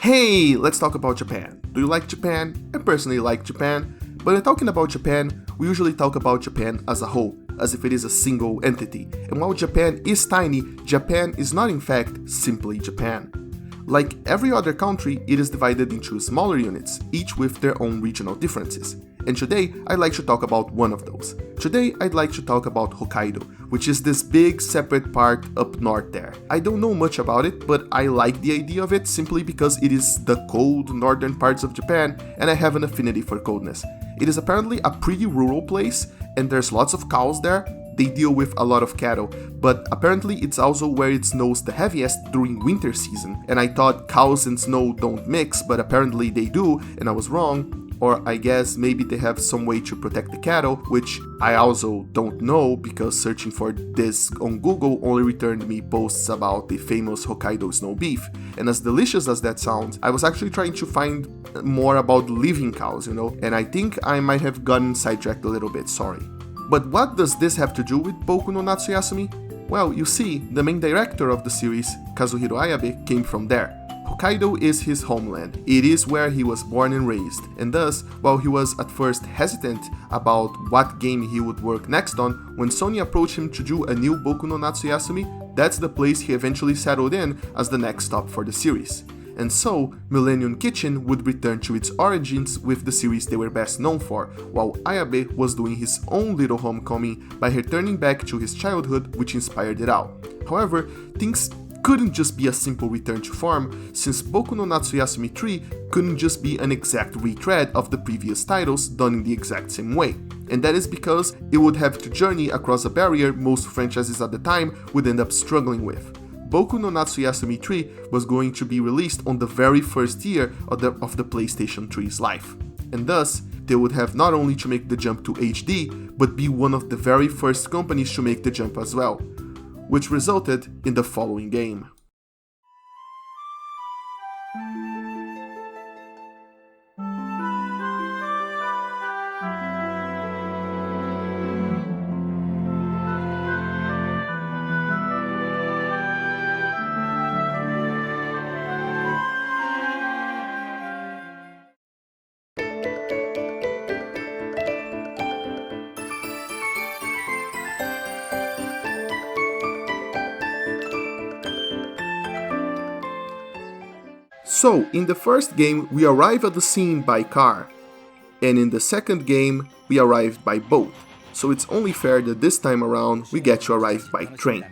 Hey, let's talk about Japan. Do you like Japan? I personally like Japan, but when talking about Japan, we usually talk about Japan as a whole, as if it is a single entity. And while Japan is tiny, Japan is not in fact simply Japan. Like every other country, it is divided into smaller units, each with their own regional differences. And today, I'd like to talk about one of those. Today, I'd like to talk about Hokkaido, which is this big separate part up north there. I don't know much about it, but I like the idea of it simply because it is the cold northern parts of Japan, and I have an affinity for coldness. It is apparently a pretty rural place, and there's lots of cows there. They deal with a lot of cattle, but apparently it's also where it snows the heaviest during winter season. And I thought cows and snow don't mix, but apparently they do, and I was wrong. Or I guess maybe they have some way to protect the cattle, which I also don't know because searching for this on Google only returned me posts about the famous Hokkaido snow beef. And as delicious as that sounds, I was actually trying to find more about living cows, and I think I might have gotten sidetracked a little bit, sorry. But what does this have to do with Boku no Natsuyasumi? Well, you see, the main director of the series, Kazuhiro Ayabe, came from there. Hokkaido is his homeland. It is where he was born and raised, and thus, while he was at first hesitant about what game he would work next on, when Sony approached him to do a new Boku no Natsuyasumi, that's the place he eventually settled in as the next stop for the series. And so, Millennium Kitchen would return to its origins with the series they were best known for, while Ayabe was doing his own little homecoming by returning back to his childhood, which inspired it out. However, things couldn't just be a simple return to form, since Boku no Natsuyasumi 3 couldn't just be an exact retread of the previous titles done in the exact same way. And that is because it would have to journey across a barrier most franchises at the time would end up struggling with. Boku no Natsuyasumi 3 was going to be released on the very first year of the PlayStation 3's life. And thus, they would have not only to make the jump to HD, but be one of the very first companies to make the jump as well, which resulted in the following game. So, in the first game, we arrive at the scene by car, and in the second game, we arrive by boat, so it's only fair that this time around, we get to arrive by train.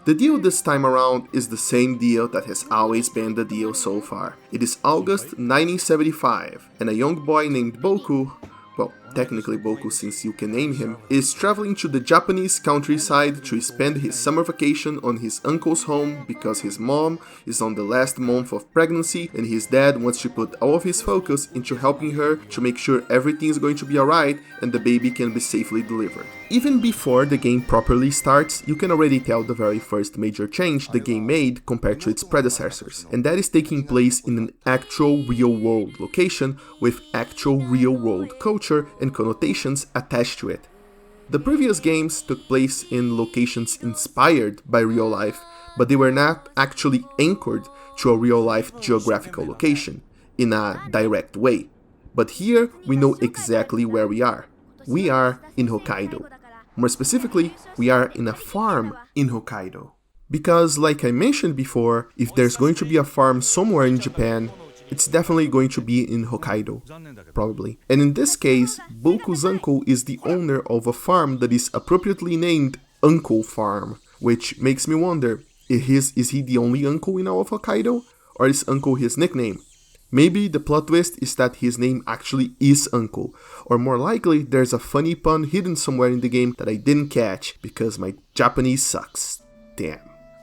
The deal this time around is the same deal that has always been the deal so far. It is August 1975, and a young boy named Boku, well, technically Boku since you can name him, is traveling to the Japanese countryside to spend his summer vacation on his uncle's home because his mom is on the last month of pregnancy and his dad wants to put all of his focus into helping her to make sure everything is going to be alright and the baby can be safely delivered. Even before the game properly starts, you can already tell the very first major change the game made compared to its predecessors, and that is taking place in an actual real-world location with actual real-world culture and connotations attached to it. The previous games took place in locations inspired by real life, but they were not actually anchored to a real-life geographical location in a direct way. But here we know exactly where we are. We are in Hokkaido. More specifically, we are in a farm in Hokkaido. Because, like I mentioned before, if there's going to be a farm somewhere in Japan, it's definitely going to be in Hokkaido, probably. And in this case, Boku's uncle is the owner of a farm that is appropriately named Uncle Farm, which makes me wonder, is he the only uncle in all of Hokkaido? Or is Uncle his nickname? Maybe the plot twist is that his name actually is Uncle, or more likely there's a funny pun hidden somewhere in the game that I didn't catch because my Japanese sucks. Damn.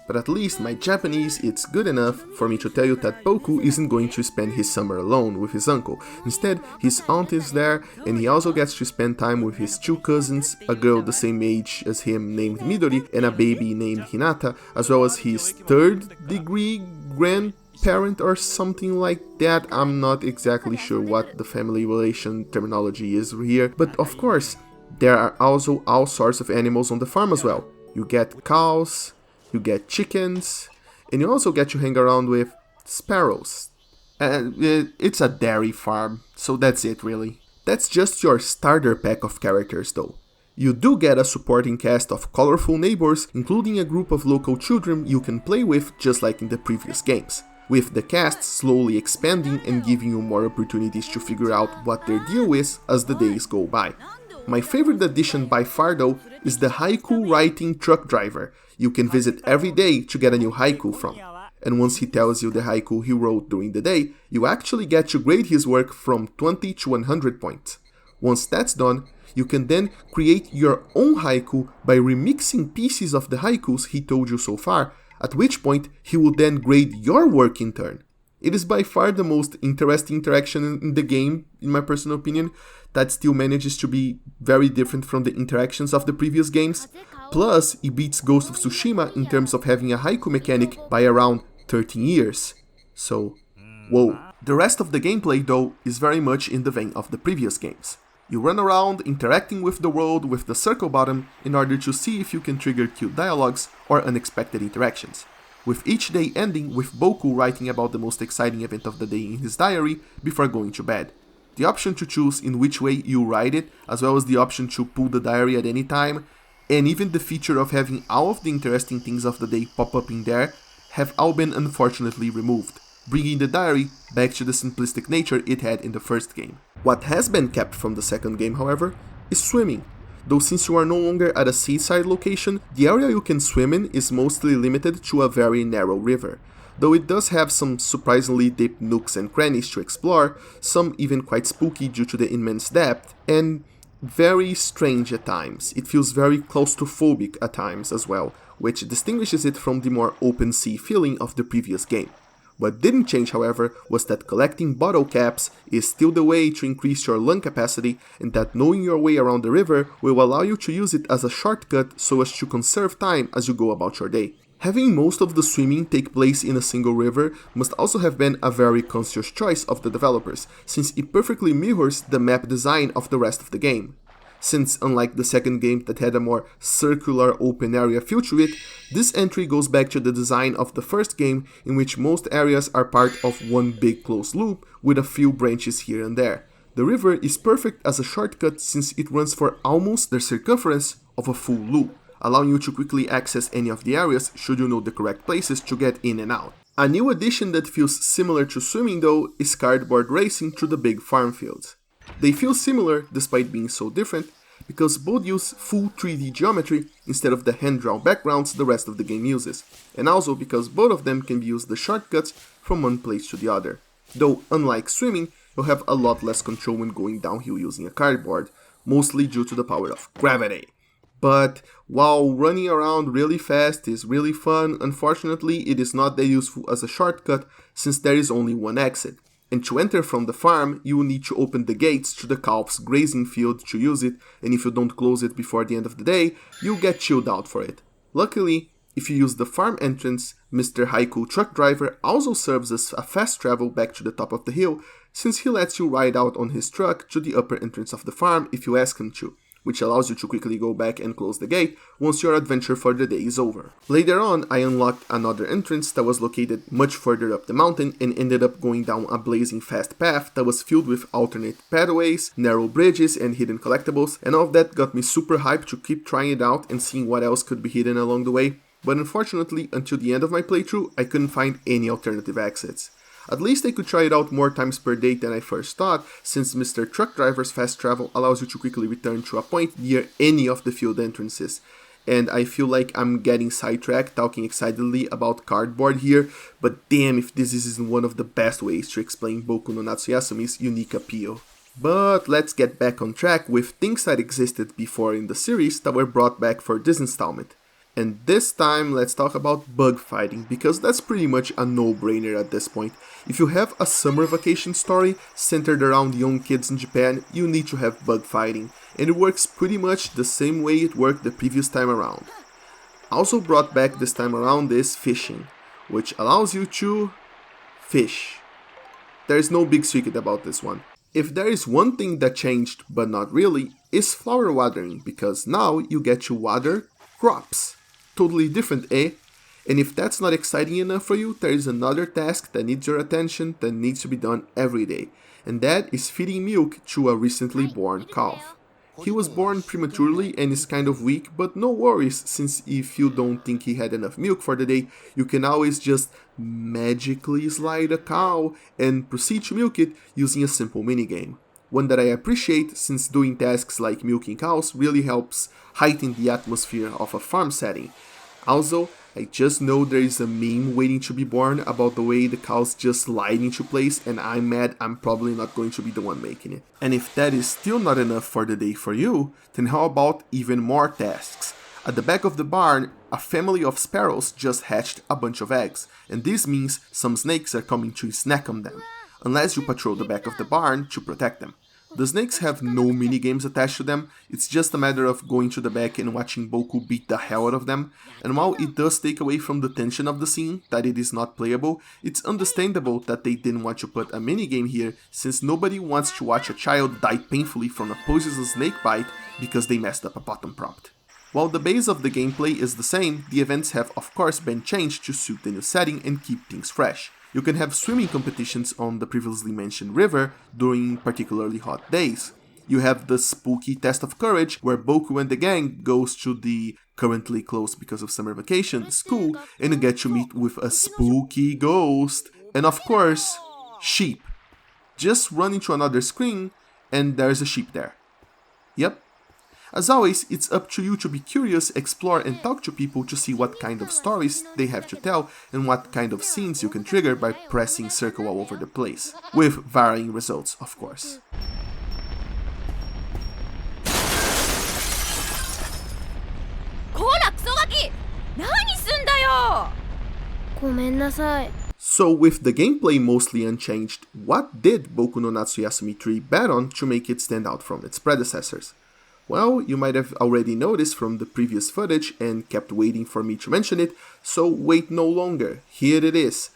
But at least my Japanese is good enough for me to tell you that Boku isn't going to spend his summer alone with his uncle. Instead, his aunt is there and he also gets to spend time with his two cousins, a girl the same age as him named Midori and a baby named Hinata, as well as his third-degree grandparent or something like that. I'm not exactly sure what the family relation terminology is here, but of course, there are also all sorts of animals on the farm as well. You get cows, you get chickens, and you also get to hang around with sparrows. It's a dairy farm, so that's it really. That's just your starter pack of characters though. You do get a supporting cast of colorful neighbors, including a group of local children you can play with just like in the previous games, with the cast slowly expanding and giving you more opportunities to figure out what their deal is as the days go by. My favorite addition by far though is the haiku writing truck driver you can visit every day to get a new haiku from. And once he tells you the haiku he wrote during the day, you actually get to grade his work from 20 to 100 points. Once that's done, you can then create your own haiku by remixing pieces of the haikus he told you so far, at which point he will then grade your work in turn. It is by far the most interesting interaction in the game, in my personal opinion, that still manages to be very different from the interactions of the previous games. Plus, it beats Ghost of Tsushima in terms of having a haiku mechanic by around 13 years. So, whoa. The rest of the gameplay though is very much in the vein of the previous games. You run around interacting with the world with the circle button in order to see if you can trigger cute dialogues or unexpected interactions, with each day ending with Boku writing about the most exciting event of the day in his diary before going to bed. The option to choose in which way you write it, as well as the option to pull the diary at any time, and even the feature of having all of the interesting things of the day pop up in there, have all been unfortunately removed, bringing the diary back to the simplistic nature it had in the first game. What has been kept from the second game, however, is swimming. Though since you are no longer at a seaside location, the area you can swim in is mostly limited to a very narrow river, though it does have some surprisingly deep nooks and crannies to explore, some even quite spooky due to the immense depth, and very strange at times. It feels very claustrophobic at times as well, which distinguishes it from the more open sea feeling of the previous game. What didn't change, however, was that collecting bottle caps is still the way to increase your lung capacity, and that knowing your way around the river will allow you to use it as a shortcut so as to conserve time as you go about your day. Having most of the swimming take place in a single river must also have been a very conscious choice of the developers, since it perfectly mirrors the map design of the rest of the game. Since, unlike the second game that had a more circular open area feel to it, this entry goes back to the design of the first game, in which most areas are part of one big closed loop with a few branches here and there. The river is perfect as a shortcut since it runs for almost the circumference of a full loop, allowing you to quickly access any of the areas should you know the correct places to get in and out. A new addition that feels similar to swimming though is cardboard racing through the big farm fields. They feel similar despite being so different, because both use full 3D geometry instead of the hand-drawn backgrounds the rest of the game uses, and also because both of them can be used as shortcuts from one place to the other. Though, unlike swimming, you'll have a lot less control when going downhill using a cardboard, mostly due to the power of gravity. But while running around really fast is really fun, unfortunately it is not that useful as a shortcut since there is only one exit. And to enter from the farm, you will need to open the gates to the calf's grazing field to use it, and if you don't close it before the end of the day, you'll get chilled out for it. Luckily, if you use the farm entrance, Mr. Haiku Truck Driver also serves as a fast travel back to the top of the hill, since he lets you ride out on his truck to the upper entrance of the farm if you ask him to, which allows you to quickly go back and close the gate once your adventure for the day is over. Later on, I unlocked another entrance that was located much further up the mountain and ended up going down a blazing fast path that was filled with alternate pathways, narrow bridges, and hidden collectibles, and all of that got me super hyped to keep trying it out and seeing what else could be hidden along the way, but unfortunately, until the end of my playthrough, I couldn't find any alternative exits. At least I could try it out more times per day than I first thought, since Mr. Truck Driver's fast travel allows you to quickly return to a point near any of the field entrances. And I feel like I'm getting sidetracked talking excitedly about cardboard here, but damn if this isn't one of the best ways to explain Boku no Natsuyasumi's unique appeal. But let's get back on track with things that existed before in the series that were brought back for this installment. And this time, let's talk about bug fighting, because that's pretty much a no-brainer at this point. If you have a summer vacation story centered around young kids in Japan, you need to have bug fighting, and it works pretty much the same way it worked the previous time around. Also brought back this time around is fishing, which allows you to fish. There is no big secret about this one. If there is one thing that changed, but not really, is flower watering, because now you get to water crops. Totally different, eh? And if that's not exciting enough for you, there is another task that needs your attention that needs to be done every day, and that is feeding milk to a recently born calf. He was born prematurely and is kind of weak, but no worries, since if you don't think he had enough milk for the day, you can always just magically slide a cow and proceed to milk it using a simple minigame. One that I appreciate, since doing tasks like milking cows really helps heighten the atmosphere of a farm setting. Also, I just know there is a meme waiting to be born about the way the cows just slide into place, and I'm mad I'm probably not going to be the one making it. And if that is still not enough for the day for you, then how about even more tasks? At the back of the barn, a family of sparrows just hatched a bunch of eggs, and this means some snakes are coming to snack on them, unless you patrol the back of the barn to protect them. The snakes have no minigames attached to them, it's just a matter of going to the back and watching Boku beat the hell out of them, and while it does take away from the tension of the scene, that it is not playable, it's understandable that they didn't want to put a minigame here, since nobody wants to watch a child die painfully from a poisonous snake bite because they messed up a button prompt. While the base of the gameplay is the same, the events have of course been changed to suit the new setting and keep things fresh. You can have swimming competitions on the previously mentioned river during particularly hot days. You have the spooky test of courage, where Boku and the gang goes to the currently closed because of summer vacation school, and you get to meet with a spooky ghost. And of course, sheep. Just run into another screen and there's a sheep there. Yep. As always, it's up to you to be curious, explore and talk to people to see what kind of stories they have to tell and what kind of scenes you can trigger by pressing circle all over the place. With varying results, of course. So with the gameplay mostly unchanged, what did Boku no Natsuyasumi 3 bet on to make it stand out from its predecessors? Well, you might have already noticed from the previous footage and kept waiting for me to mention it, so wait no longer, here it is.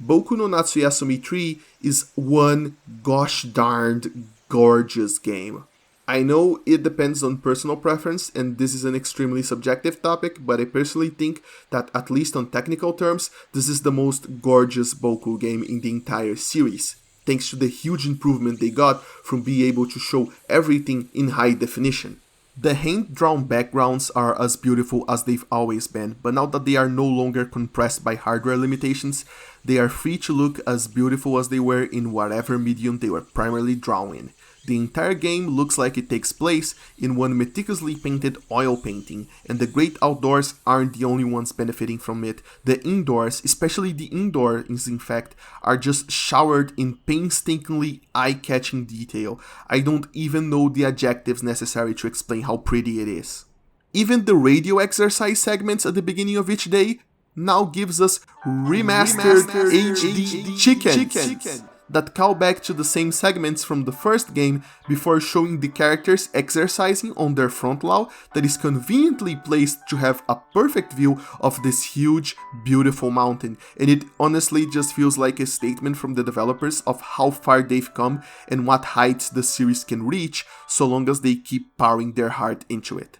Boku no Natsuyasumi 3 is one gosh darned gorgeous game. I know it depends on personal preference and this is an extremely subjective topic, but I personally think that at least on technical terms, this is the most gorgeous Boku game in the entire series, thanks to the huge improvement they got from being able to show everything in high definition. The hand-drawn backgrounds are as beautiful as they've always been, but now that they are no longer compressed by hardware limitations, they are free to look as beautiful as they were in whatever medium they were primarily drawn in. The entire game looks like it takes place in one meticulously painted oil painting, and the great outdoors aren't the only ones benefiting from it. The indoors, especially the indoors in fact, are just showered in painstakingly eye-catching detail. I don't even know the adjectives necessary to explain how pretty it is. Even the radio exercise segments at the beginning of each day now gives us remastered HD chickens that call back to the same segments from the first game before showing the characters exercising on their front lawn that is conveniently placed to have a perfect view of this huge, beautiful mountain, and it honestly just feels like a statement from the developers of how far they've come and what heights the series can reach so long as they keep pouring their heart into it.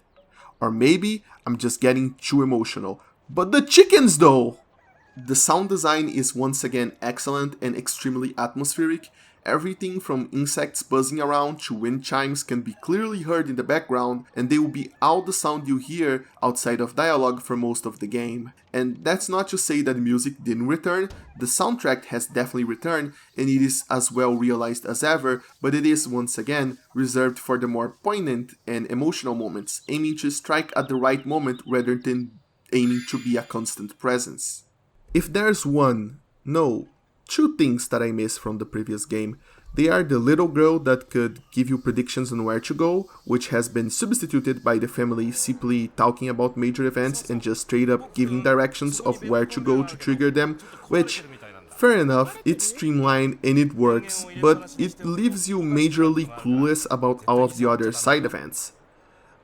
Or maybe I'm just getting too emotional. But the chickens though! The sound design is once again excellent and extremely atmospheric. Everything from insects buzzing around to wind chimes can be clearly heard in the background, and they will be all the sound you hear outside of dialogue for most of the game. And that's not to say that music didn't return, the soundtrack has definitely returned and it is as well realized as ever, but it is once again reserved for the more poignant and emotional moments, aiming to strike at the right moment rather than aiming to be a constant presence. If there's two things that I miss from the previous game, they are the little girl that could give you predictions on where to go, which has been substituted by the family simply talking about major events and just straight up giving directions of where to go to trigger them, which, fair enough, it's streamlined and it works, but it leaves you majorly clueless about all of the other side events.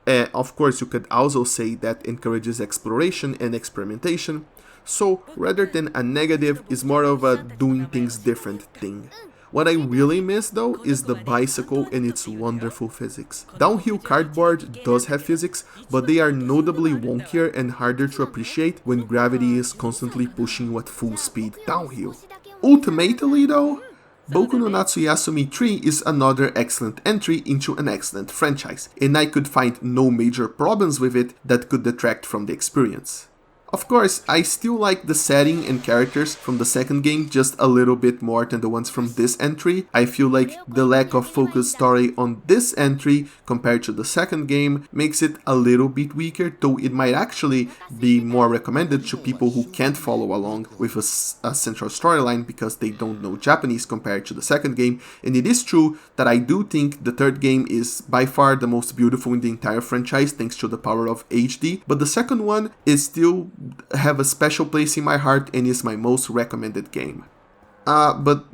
Of course, you could also say that encourages exploration and experimentation, so rather than a negative, is more of a doing things different thing. What I really miss though is the bicycle and its wonderful physics. Downhill cardboard does have physics, but they are notably wonkier and harder to appreciate when gravity is constantly pushing you at full speed downhill. Ultimately though, Boku no Natsuyasumi 3 is another excellent entry into an excellent franchise, and I could find no major problems with it that could detract from the experience. Of course, I still like the setting and characters from the second game just a little bit more than the ones from this entry. I feel like the lack of focused story on this entry compared to the second game makes it a little bit weaker, though it might actually be more recommended to people who can't follow along with a central storyline because they don't know Japanese compared to the second game. And it is true that I do think the third game is by far the most beautiful in the entire franchise thanks to the power of HD, but the second one is still have a special place in my heart and is my most recommended game. But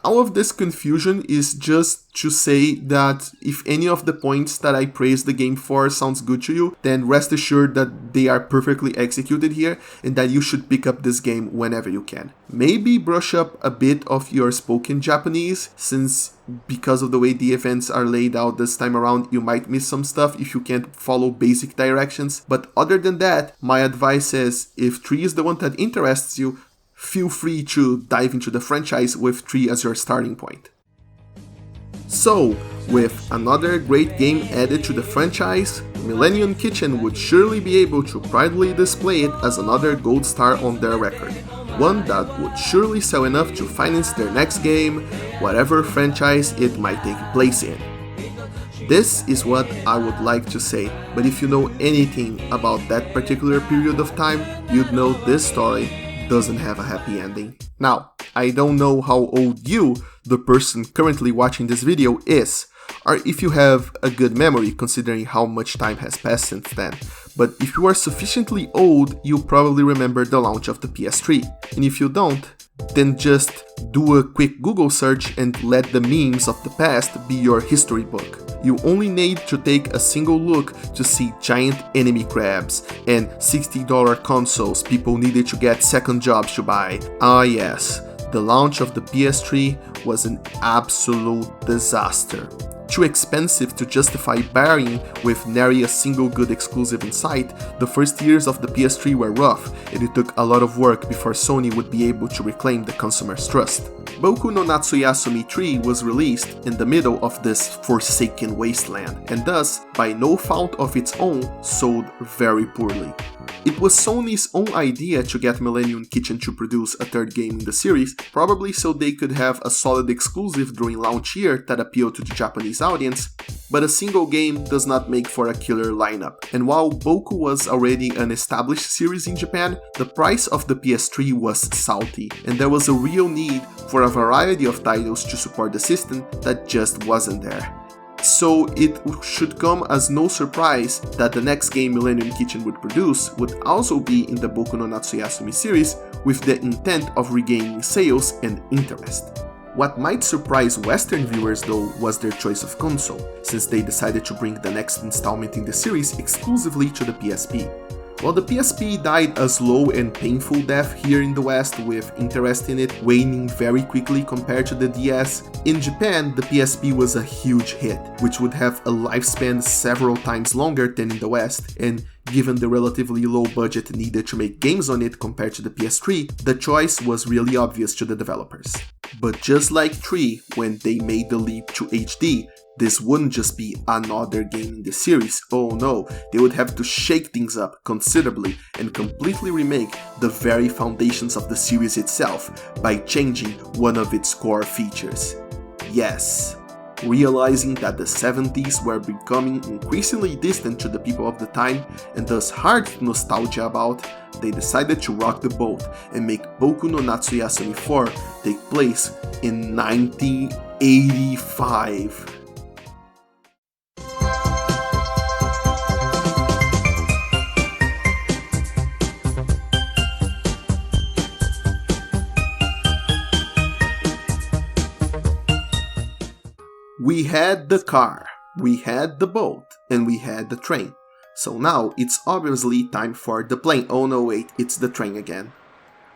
all of this confusion is just to say that if any of the points that I praise the game for sounds good to you, then rest assured that they are perfectly executed here and that you should pick up this game whenever you can. Maybe brush up a bit of your spoken Japanese, since because of the way the events are laid out this time around, you might miss some stuff if you can't follow basic directions. But other than that, my advice is, if 3 is the one that interests you, feel free to dive into the franchise with 3 as your starting point. So, with another great game added to the franchise, Millennium Kitchen would surely be able to proudly display it as another gold star on their record, one that would surely sell enough to finance their next game, whatever franchise it might take place in. This is what I would like to say, but if you know anything about that particular period of time, you'd know this story doesn't have a happy ending. Now, I don't know how old you, the person currently watching this video, is, or if you have a good memory considering how much time has passed since then, but if you are sufficiently old, you probably remember the launch of the PS3, and if you don't, then just do a quick Google search and let the memes of the past be your history book. You only need to take a single look to see giant enemy crabs and $60 consoles people needed to get second jobs to buy. Ah yes, the launch of the PS3 was an absolute disaster. Too expensive to justify buying with nary a single good exclusive in sight, the first years of the PS3 were rough, and it took a lot of work before Sony would be able to reclaim the consumer's trust. Boku no Natsuyasumi 3 was released in the middle of this forsaken wasteland, and thus, by no fault of its own, sold very poorly. It was Sony's own idea to get Millennium Kitchen to produce a third game in the series, probably so they could have a solid exclusive during launch year that appealed to the Japanese audience, but a single game does not make for a killer lineup. And while Boku was already an established series in Japan, the price of the PS3 was salty, and there was a real need for a variety of titles to support the system that just wasn't there. So it should come as no surprise that the next game Millennium Kitchen would produce would also be in the Boku no Natsuyasumi series, with the intent of regaining sales and interest. What might surprise Western viewers though was their choice of console, since they decided to bring the next installment in the series exclusively to the PSP. While the PSP died a slow and painful death here in the West, with interest in it waning very quickly compared to the DS, in Japan the PSP was a huge hit, which would have a lifespan several times longer than in the West, and given the relatively low budget needed to make games on it compared to the PS3, the choice was really obvious to the developers. But just like 3, when they made the leap to HD, this wouldn't just be another game in the series. Oh no, they would have to shake things up considerably and completely remake the very foundations of the series itself by changing one of its core features. Yes, realizing that the 70s were becoming increasingly distant to the people of the time and thus hard nostalgia about, they decided to rock the boat and make Boku no Natsuyasumi 4 take place in 1985. We had the car, we had the boat, and we had the train. So now it's obviously time for the plane. Oh no, wait, it's the train again.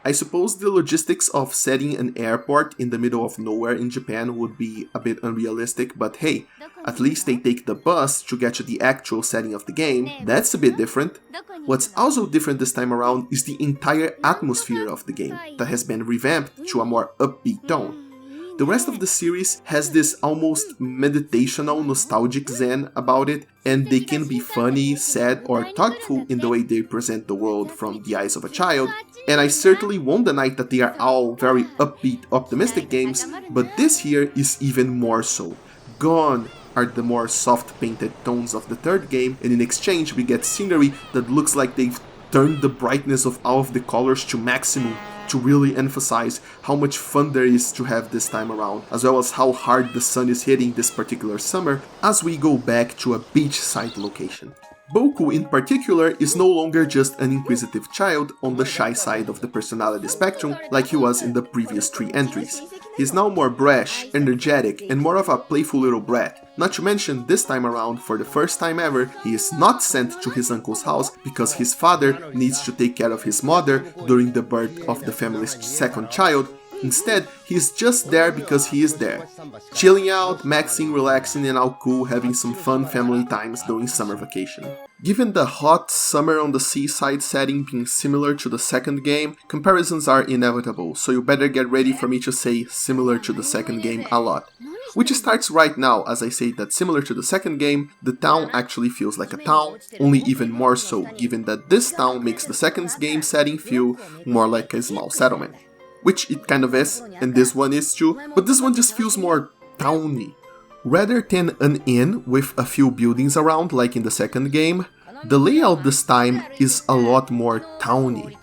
I suppose the logistics of setting an airport in the middle of nowhere in Japan would be a bit unrealistic, but hey, at least they take the bus to get to the actual setting of the game. That's a bit different. What's also different this time around is the entire atmosphere of the game, that has been revamped to a more upbeat tone. The rest of the series has this almost meditational, nostalgic zen about it, and they can be funny, sad, or thoughtful in the way they present the world from the eyes of a child, and I certainly won't deny that they are all very upbeat, optimistic games, but this here is even more so. Gone are the more soft-painted tones of the third game, and in exchange we get scenery that looks like they've turned the brightness of all of the colors to maximum, to really emphasize how much fun there is to have this time around, as well as how hard the sun is hitting this particular summer as we go back to a beachside location. Boku in particular is no longer just an inquisitive child on the shy side of the personality spectrum like he was in the previous 3 entries. He's now more brash, energetic, and more of a playful little brat. Not to mention, this time around, for the first time ever, he is not sent to his uncle's house because his father needs to take care of his mother during the birth of the family's second child. Instead, he's just there because he is there. Chilling out, maxing, relaxing, and all cool, having some fun family times during summer vacation. Given the hot summer on the seaside setting being similar to the second game, comparisons are inevitable, so you better get ready for me to say similar to the second game a lot. Which starts right now, as I say that similar to the second game, the town actually feels like a town, only even more so, given that this town makes the second game setting feel more like a small settlement. Which it kind of is, and this one is too, but this one just feels more towny. Rather than an inn with a few buildings around like in the second game, the layout this time is a lot more towny.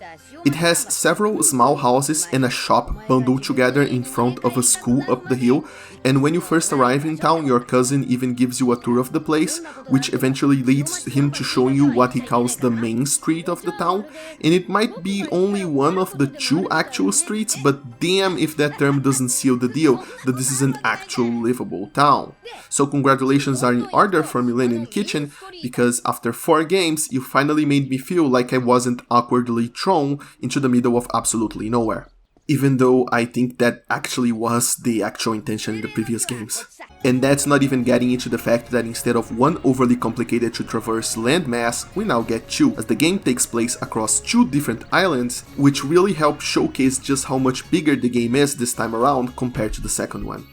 It has several small houses and a shop bundled together in front of a school up the hill, and when you first arrive in town, your cousin even gives you a tour of the place, which eventually leads him to showing you what he calls the main street of the town, and it might be only one of the 2 actual streets, but damn if that term doesn't seal the deal that this is an actual livable town. So congratulations are in order for Millennium Kitchen, because after 4 games, you finally made me feel like I wasn't awkwardly thrown into the middle of absolutely nowhere. Even though I think that actually was the actual intention in the previous games. And that's not even getting into the fact that instead of one overly complicated to traverse landmass, we now get 2, as the game takes place across 2 different islands, which really help showcase just how much bigger the game is this time around compared to the second one.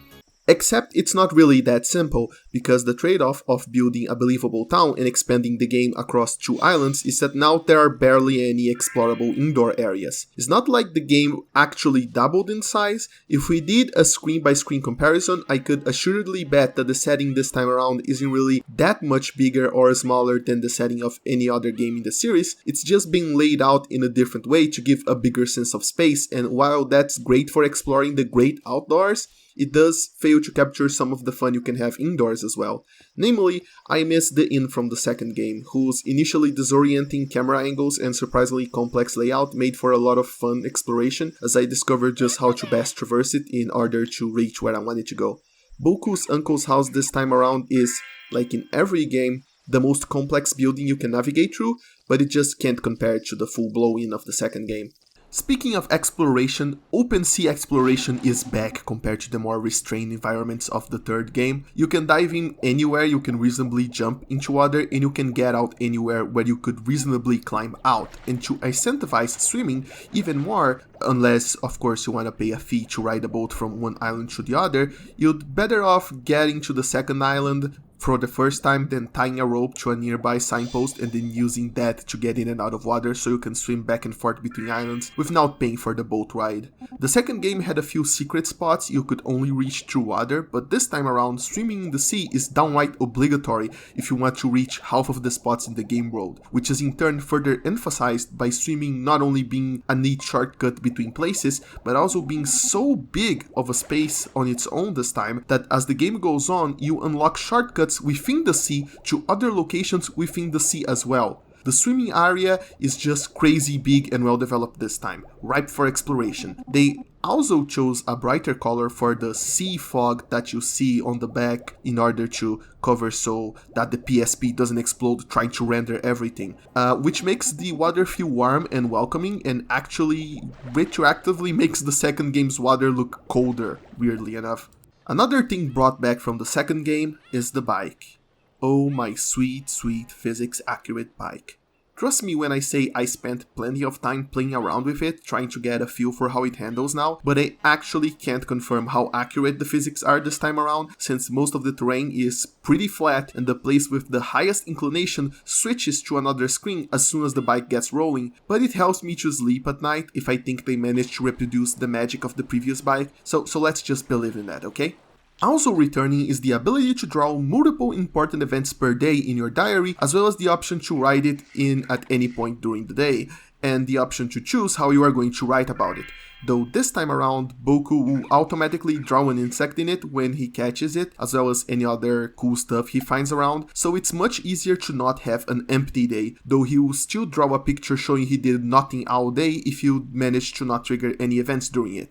Except it's not really that simple, because the trade-off of building a believable town and expanding the game across 2 islands is that now there are barely any explorable indoor areas. It's not like the game actually doubled in size. If we did a screen-by-screen comparison, I could assuredly bet that the setting this time around isn't really that much bigger or smaller than the setting of any other game in the series. It's just being laid out in a different way to give a bigger sense of space, and while that's great for exploring the great outdoors, it does fail to capture some of the fun you can have indoors as well. Namely, I miss the inn from the second game, whose initially disorienting camera angles and surprisingly complex layout made for a lot of fun exploration as I discovered just how to best traverse it in order to reach where I wanted to go. Boku's uncle's house this time around is, like in every game, the most complex building you can navigate through, but it just can't compare to the full blow-in of the second game. Speaking of exploration, open sea exploration is back compared to the more restrained environments of the third game. You can dive in anywhere you can reasonably jump into water, and you can get out anywhere where you could reasonably climb out. And to incentivize swimming even more, unless of course you want to pay a fee to ride a boat from one island to the other, you'd better off getting to the second island for the first time than tying a rope to a nearby signpost and then using that to get in and out of water so you can swim back and forth between islands without paying for the boat ride. The second game had a few secret spots you could only reach through water, but this time around swimming in the sea is downright obligatory if you want to reach half of the spots in the game world, which is in turn further emphasized by swimming not only being a neat shortcut between places, but also being so big of a space on its own this time that as the game goes on, you unlock shortcuts within the sea to other locations within the sea as well. The swimming area is just crazy big and well developed this time, ripe for exploration. They also chose a brighter color for the sea fog that you see on the back in order to cover so that the PSP doesn't explode trying to render everything, which makes the water feel warm and welcoming and actually retroactively makes the second game's water look colder, weirdly enough. Another thing brought back from the second game is the bike. Oh my sweet, sweet physics accurate bike. Trust me when I say I spent plenty of time playing around with it, trying to get a feel for how it handles now, but I actually can't confirm how accurate the physics are this time around, since most of the terrain is pretty flat and the place with the highest inclination switches to another screen as soon as the bike gets rolling, but it helps me to sleep at night if I think they managed to reproduce the magic of the previous bike, so let's just believe in that, okay? Also returning is the ability to draw multiple important events per day in your diary, as well as the option to write it in at any point during the day, and the option to choose how you are going to write about it. Though this time around, Boku will automatically draw an insect in it when he catches it, as well as any other cool stuff he finds around, so it's much easier to not have an empty day, though he will still draw a picture showing he did nothing all day if you manage to not trigger any events during it.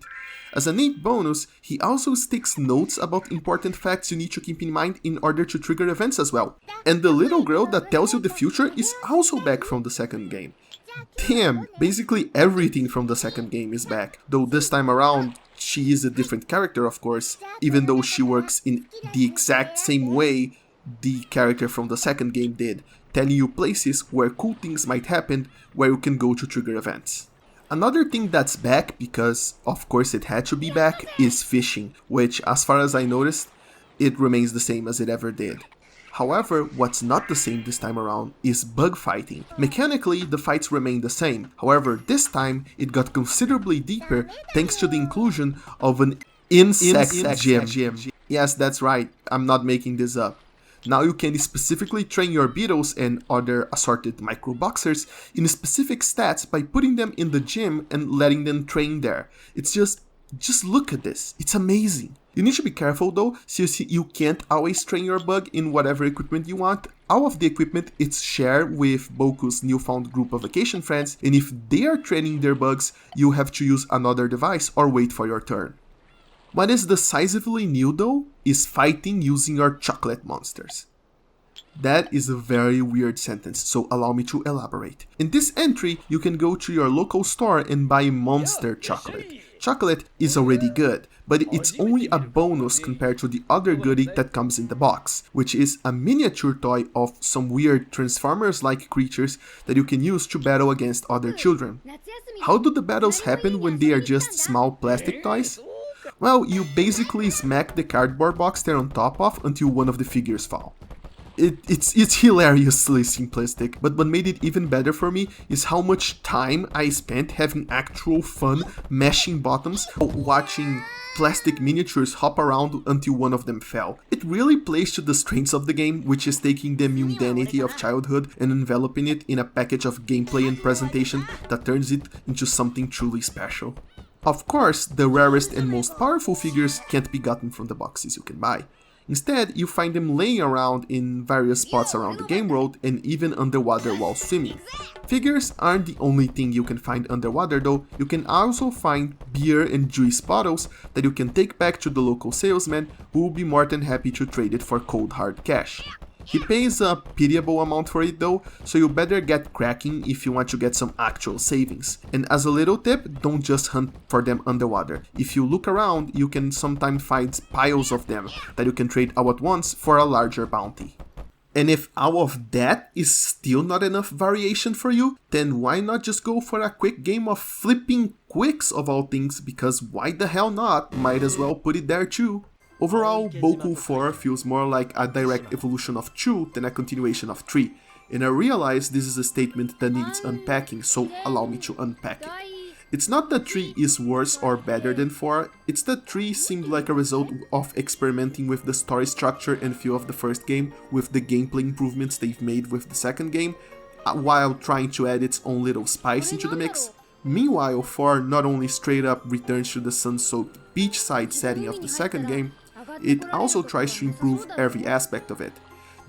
As a neat bonus, he also sticks notes about important facts you need to keep in mind in order to trigger events as well. And the little girl that tells you the future is also back from the second game. Damn, basically everything from the second game is back, though this time around she is a different character of course, even though she works in the exact same way the character from the second game did, telling you places where cool things might happen where you can go to trigger events. Another thing that's back, because of course it had to be back, is fishing, which as far as I noticed, it remains the same as it ever did. However, what's not the same this time around is bug fighting. Mechanically, the fights remain the same, however this time it got considerably deeper thanks to the inclusion of an insect gym. Yes, that's right, I'm not making this up. Now you can specifically train your beetles and other assorted microboxers in specific stats by putting them in the gym and letting them train there. It's just look at this, it's amazing. You need to be careful though, since you can't always train your bug in whatever equipment you want. All of the equipment is shared with Boku's newfound group of vacation friends, and if they are training their bugs, you have to use another device or wait for your turn. What is decisively new though, is fighting using your chocolate monsters. That is a very weird sentence, so allow me to elaborate. In this entry, you can go to your local store and buy monster chocolate. Chocolate is already good, but it's only a bonus compared to the other goodie that comes in the box, which is a miniature toy of some weird Transformers-like creatures that you can use to battle against other children. How do the battles happen when they are just small plastic toys? Well, you basically smack the cardboard box they're on top of until one of the figures fall. It's hilariously simplistic, but what made it even better for me is how much time I spent having actual fun mashing buttons, watching plastic miniatures hop around until one of them fell. It really plays to the strengths of the game, which is taking the mundanity of childhood and enveloping it in a package of gameplay and presentation that turns it into something truly special. Of course, the rarest and most powerful figures can't be gotten from the boxes you can buy. Instead, you find them laying around in various spots around the game world and even underwater while swimming. Figures aren't the only thing you can find underwater though, you can also find beer and juice bottles that you can take back to the local salesman who will be more than happy to trade it for cold hard cash. He pays a pitiable amount for it though, so you better get cracking if you want to get some actual savings. And as a little tip, don't just hunt for them underwater. If you look around, you can sometimes find piles of them that you can trade all at once for a larger bounty. And if all of that is still not enough variation for you, then why not just go for a quick game of flipping quicks of all things, because why the hell not, might as well put it there too. Overall, Boku 4 feels more like a direct evolution of 2 than a continuation of 3, and I realize this is a statement that needs unpacking, so allow me to unpack it. It's not that 3 is worse or better than 4, it's that 3 seemed like a result of experimenting with the story structure and feel of the first game with the gameplay improvements they've made with the second game, while trying to add its own little spice into the mix. Meanwhile, 4 not only straight up returns to the sun-soaked beachside setting of the second game, it also tries to improve every aspect of it.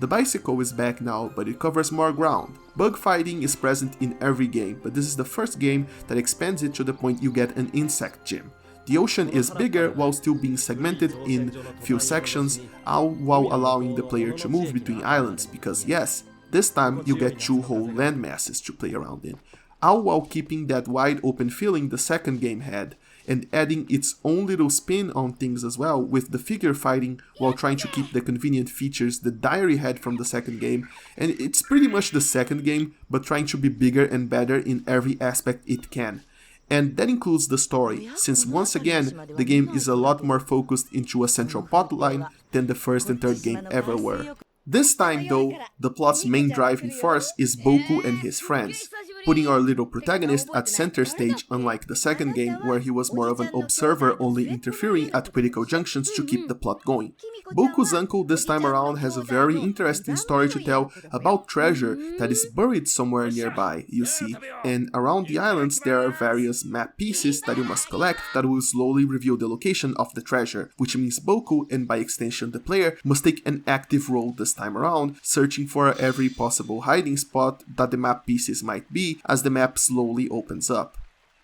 The bicycle is back now, but it covers more ground. Bug fighting is present in every game, but this is the first game that expands it to the point you get an insect gym. The ocean is bigger while still being segmented in few sections, all while allowing the player to move between islands, because yes, this time you get 2 whole land masses to play around in, all while keeping that wide open feeling the second game had, and adding its own little spin on things as well, with the figure fighting while trying to keep the convenient features the diary had from the second game, and it's pretty much the second game, but trying to be bigger and better in every aspect it can. And that includes the story, since once again, the game is a lot more focused into a central plotline than the first and third game ever were. This time though, the plot's main driving force is Boku and his friends, putting our little protagonist at center stage, unlike the second game where he was more of an observer only interfering at critical junctions to keep the plot going. Boku's uncle this time around has a very interesting story to tell about treasure that is buried somewhere nearby, you see, and around the islands there are various map pieces that you must collect that will slowly reveal the location of the treasure, which means Boku, and by extension the player, must take an active role this time around, searching for every possible hiding spot that the map pieces might be as the map slowly opens up.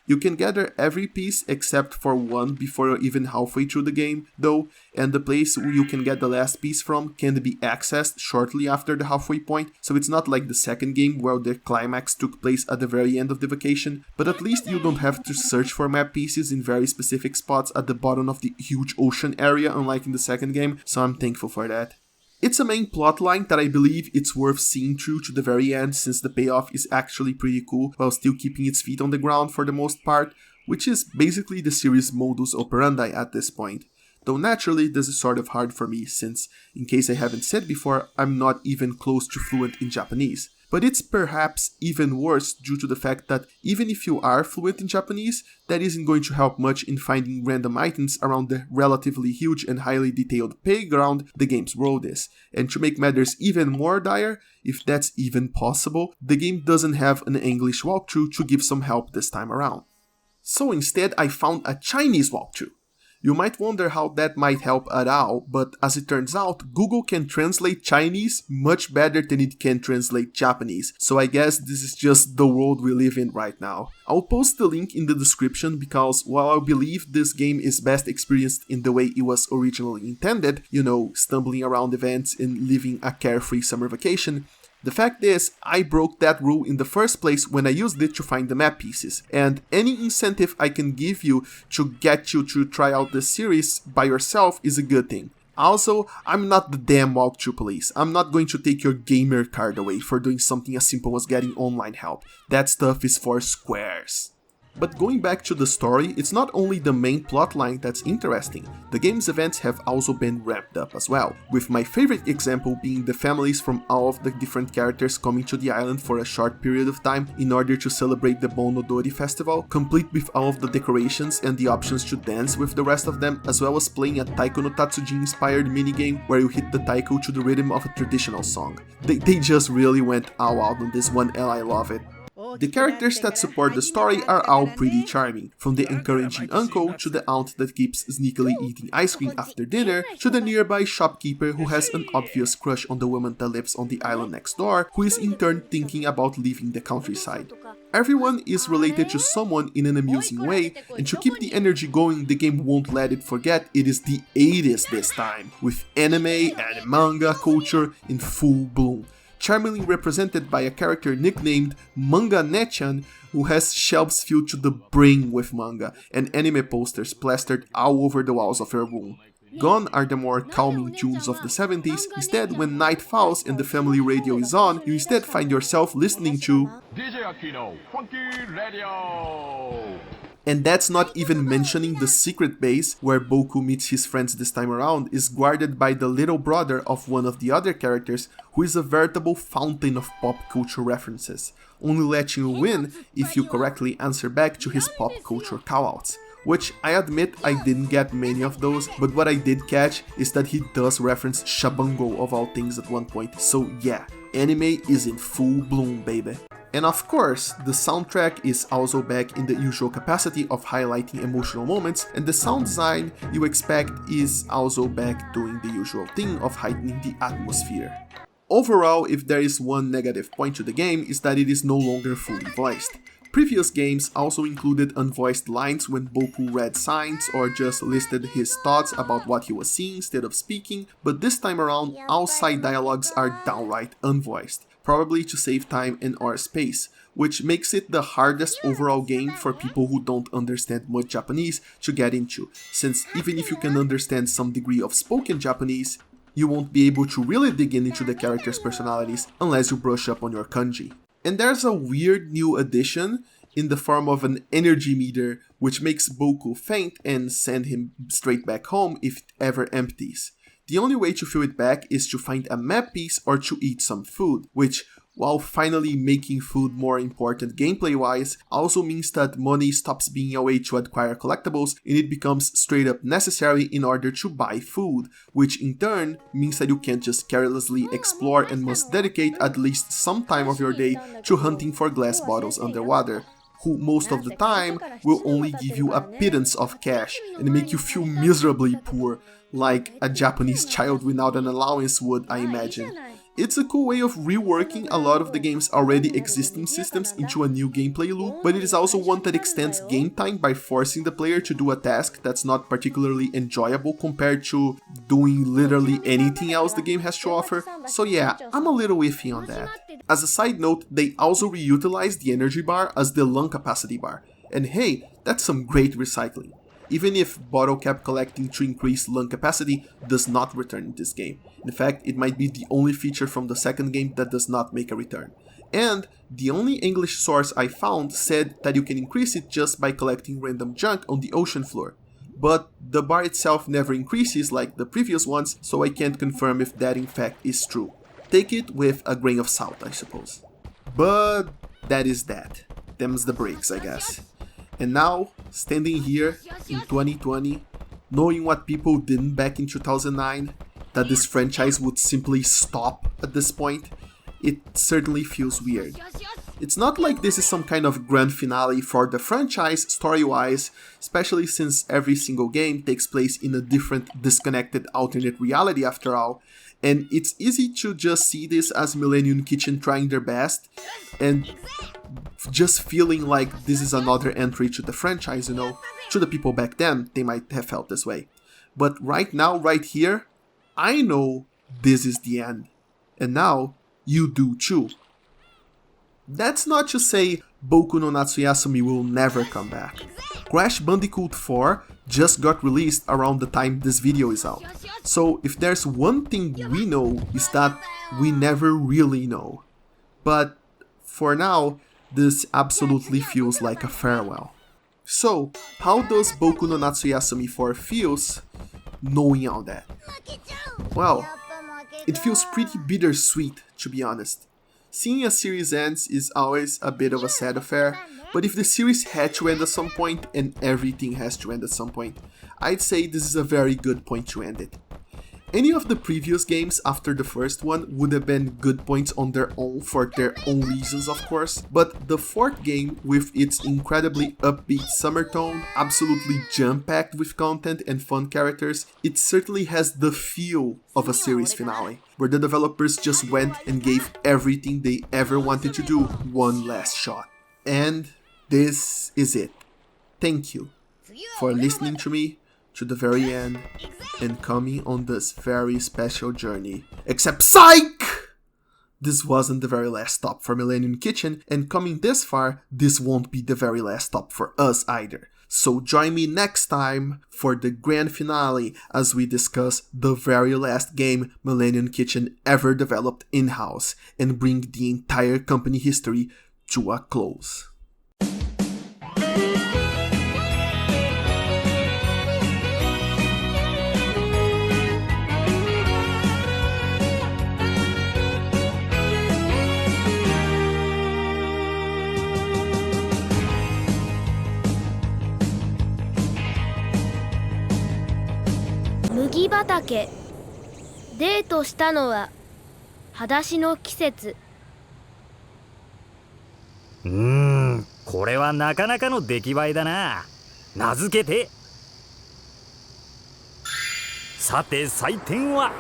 You can gather every piece except for one before you're even halfway through the game, though, and the place where you can get the last piece from can be accessed shortly after the halfway point, so it's not like the second game where the climax took place at the very end of the vacation, but at least you don't have to search for map pieces in very specific spots at the bottom of the huge ocean area unlike in the second game, so I'm thankful for that. It's a main plotline that I believe it's worth seeing through to the very end, since the payoff is actually pretty cool while still keeping its feet on the ground for the most part, which is basically the series' modus operandi at this point. Though naturally this is sort of hard for me since, in case I haven't said before, I'm not even close to fluent in Japanese. But it's perhaps even worse due to the fact that even if you are fluent in Japanese, that isn't going to help much in finding random items around the relatively huge and highly detailed playground the game's world is. And to make matters even more dire, if that's even possible, the game doesn't have an English walkthrough to give some help this time around. So instead I found a Chinese walkthrough. You might wonder how that might help at all, but as it turns out, Google can translate Chinese much better than it can translate Japanese, so I guess this is just the world we live in right now. I'll post the link in the description because while I believe this game is best experienced in the way it was originally intended, you know, stumbling around events and living a carefree summer vacation, the fact is, I broke that rule in the first place when I used it to find the map pieces, and any incentive I can give you to get you to try out this series by yourself is a good thing. Also, I'm not the damn walkthrough police. I'm not going to take your gamer card away for doing something as simple as getting online help. That stuff is for squares. But going back to the story, it's not only the main plotline that's interesting, the game's events have also been ramped up as well, with my favorite example being the families from all of the different characters coming to the island for a short period of time in order to celebrate the Bonodori festival, complete with all of the decorations and the options to dance with the rest of them, as well as playing a Taiko no Tatsujin inspired minigame where you hit the taiko to the rhythm of a traditional song. They just really went all out on this one and I love it. The characters that support the story are all pretty charming, from the encouraging uncle to the aunt that keeps sneakily eating ice cream after dinner, to the nearby shopkeeper who has an obvious crush on the woman that lives on the island next door, who is in turn thinking about leaving the countryside. Everyone is related to someone in an amusing way, and to keep the energy going, the game won't let it forget it is the 80s this time, with anime and manga culture in full bloom. Charmingly represented by a character nicknamed Manga Nechan, who has shelves filled to the brim with manga, and anime posters plastered all over the walls of her room. Gone are the more calming tunes of the 70s, instead when night falls and the family radio is on, you instead find yourself listening to DJ Aquino Funky Radio! And that's not even mentioning the secret base, where Boku meets his friends this time around, is guarded by the little brother of one of the other characters, who is a veritable fountain of pop culture references, only letting you win if you correctly answer back to his pop culture callouts. Which, I admit, I didn't get many of those, but what I did catch is that he does reference Shabango of all things at one point, so yeah, anime is in full bloom, baby. And of course, the soundtrack is also back in the usual capacity of highlighting emotional moments, and the sound design you expect is also back doing the usual thing of heightening the atmosphere. Overall, if there is one negative point to the game, is that it is no longer fully voiced. Previous games also included unvoiced lines when Boku read signs or just listed his thoughts about what he was seeing instead of speaking, but this time around, all side dialogues are downright unvoiced, probably to save time and or space, which makes it the hardest overall game for people who don't understand much Japanese to get into, since even if you can understand some degree of spoken Japanese, you won't be able to really dig into the characters' personalities unless you brush up on your kanji. And there's a weird new addition in the form of an energy meter which makes Boku faint and send him straight back home if it ever empties. The only way to fill it back is to find a map piece or to eat some food, which, while finally making food more important gameplay-wise, also means that money stops being a way to acquire collectibles and it becomes straight up necessary in order to buy food, which in turn means that you can't just carelessly explore and must dedicate at least some time of your day to hunting for glass bottles underwater, who most of the time will only give you a pittance of cash and make you feel miserably poor, like a Japanese child without an allowance would, I imagine. It's a cool way of reworking a lot of the game's already existing systems into a new gameplay loop, but it is also one that extends game time by forcing the player to do a task that's not particularly enjoyable compared to doing literally anything else the game has to offer, so yeah, I'm a little iffy on that. As a side note, they also reutilized the energy bar as the lung capacity bar, and hey, that's some great recycling. Even if bottle cap collecting to increase lung capacity does not return in this game. In fact, it might be the only feature from the second game that does not make a return. And the only English source I found said that you can increase it just by collecting random junk on the ocean floor. But the bar itself never increases like the previous ones, so I can't confirm if that in fact is true. Take it with a grain of salt, I suppose. But that is that. Them's the breaks, I guess. And now, standing here in 2020, knowing what people did back in 2009, that this franchise would simply stop at this point, it certainly feels weird. It's not like this is some kind of grand finale for the franchise story-wise, especially since every single game takes place in a different, disconnected alternate reality after all, and it's easy to just see this as Millennium Kitchen trying their best, and just feeling like this is another entry to the franchise, you know. To the people back then, they might have felt this way. But right now, right here, I know this is the end. And now, you do too. That's not to say Boku no Natsuyasumi will never come back. Crash Bandicoot 4 just got released around the time this video is out. So if there's one thing we know, is that we never really know. But for now, this absolutely feels like a farewell. So, how does Boku no Natsuyasumi 4 feels, knowing all that? Well, it feels pretty bittersweet, to be honest. Seeing a series ends is always a bit of a sad affair, but if the series had to end at some point, and everything has to end at some point, I'd say this is a very good point to end it. Any of the previous games after the first one would have been good points on their own for their own reasons, of course, but the fourth game, with its incredibly upbeat summer tone, absolutely jam-packed with content and fun characters, it certainly has the feel of a series finale, where the developers just went and gave everything they ever wanted to do one last shot. And this is it. Thank you for listening to me to the very end and coming on this very special journey. Except psych! This wasn't the very last stop for Millennium Kitchen, and coming this far, this won't be the very last stop for us either. So join me next time for the grand finale as we discuss the very last game Millennium Kitchen ever developed in-house and bring the entire company history to a close.麦畑デートしたのは裸足の季節。これはなかなかの出来栄えだな。名付けてさて採点は